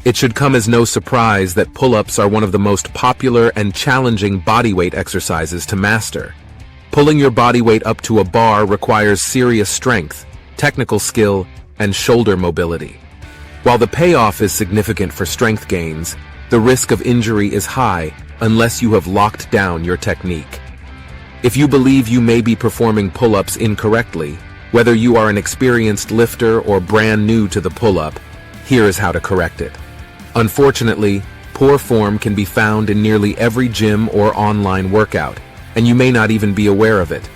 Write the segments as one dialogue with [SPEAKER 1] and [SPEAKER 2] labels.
[SPEAKER 1] It should come as no surprise that pull-ups are one of the most popular and challenging bodyweight exercises to master. Pulling your body weight up to a bar requires serious strength, technical skill, and shoulder mobility. While the payoff is significant for strength gains, the risk of injury is high unless you have locked down your technique. If you believe you may be performing pull-ups incorrectly, whether you are an experienced lifter or brand new to the pull-up, here is how to correct it. Unfortunately, poor form can be found in nearly every gym or online workout, and you may not even be aware of it.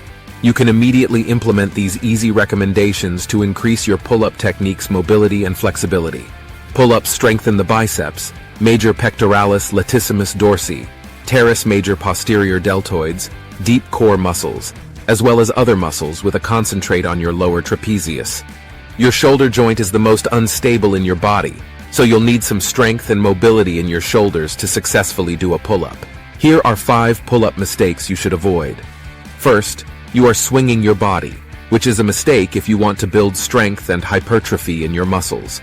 [SPEAKER 1] You can immediately implement these easy recommendations to increase your pull-up technique's mobility and flexibility. Pull-ups strengthen the biceps, major pectoralis latissimus dorsi, teres major posterior deltoids, deep core muscles, as well as other muscles with a concentrate on your lower trapezius. Your shoulder joint is the most unstable in your body, so you'll need some strength and mobility in your shoulders to successfully do a pull-up. Here are 5 pull-up mistakes you should avoid. First, you are swinging your body, which is a mistake if you want to build strength and hypertrophy in your muscles.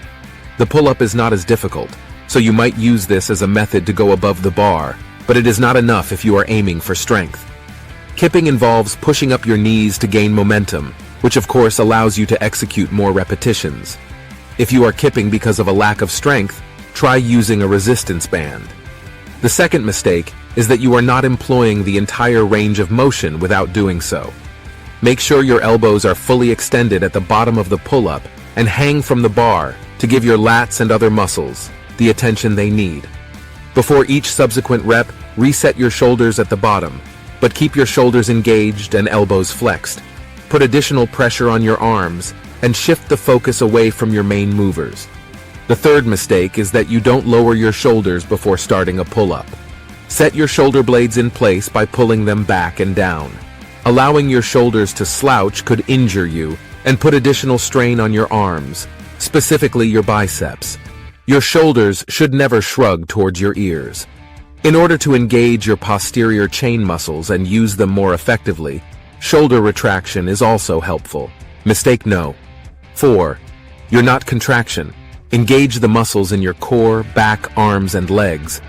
[SPEAKER 1] The pull-up is not as difficult, so you might use this as a method to go above the bar, but it is not enough if you are aiming for strength. Kipping involves pushing up your knees to gain momentum, which of course allows you to execute more repetitions. If you are kipping because of a lack of strength, try using a resistance band. The second mistake is that you are not employing the entire range of motion without doing so. Make sure your elbows are fully extended at the bottom of the pull-up and hang from the bar to give your lats and other muscles the attention they need. Before each subsequent rep, reset your shoulders at the bottom, but keep your shoulders engaged and elbows flexed. Put additional pressure on your arms and shift the focus away from your main movers. The third mistake is that you don't lower your shoulders before starting a pull-up. Set your shoulder blades in place by pulling them back and down. Allowing your shoulders to slouch could injure you and put additional strain on your arms, specifically your biceps. Your shoulders should never shrug towards your ears. In order to engage your posterior chain muscles and use them more effectively, shoulder retraction is also helpful. Mistake no. 4. You're not contraction. Engage the muscles in your core, back, arms, and legs.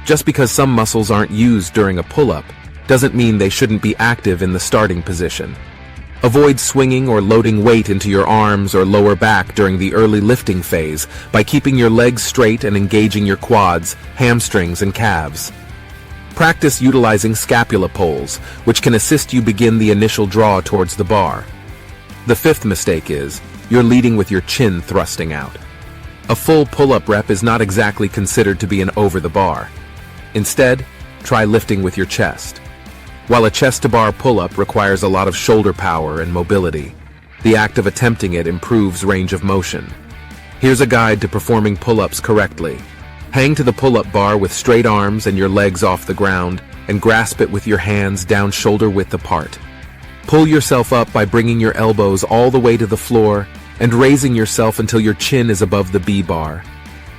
[SPEAKER 1] Just because some muscles aren't used during a pull-up doesn't mean they shouldn't be active in the starting position. Avoid swinging or loading weight into your arms or lower back during the early lifting phase by keeping your legs straight and engaging your quads, hamstrings, and calves. Practice utilizing scapula pulls, which can assist you begin the initial draw towards the bar. The fifth mistake is, you're leading with your chin thrusting out. A full pull-up rep is not exactly considered to be an over the bar. Instead, try lifting with your chest. While a chest-to-bar pull-up requires a lot of shoulder power and mobility, the act of attempting it improves range of motion. Here's a guide to performing pull-ups correctly. Hang to the pull-up bar with straight arms and your legs off the ground, and grasp it with your hands down shoulder width apart. Pull yourself up by bringing your elbows all the way to the floor and raising yourself until your chin is above the B-bar.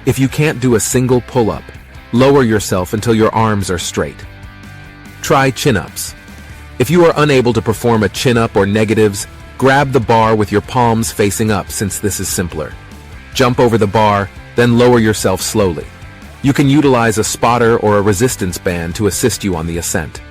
[SPEAKER 1] If you can't do a single pull-up, lower yourself until your arms are straight. Try chin-ups. If you are unable to perform a chin-up or negatives, grab the bar with your palms facing up since this is simpler. Jump over the bar, then lower yourself slowly. You can utilize a spotter or a resistance band to assist you on the ascent.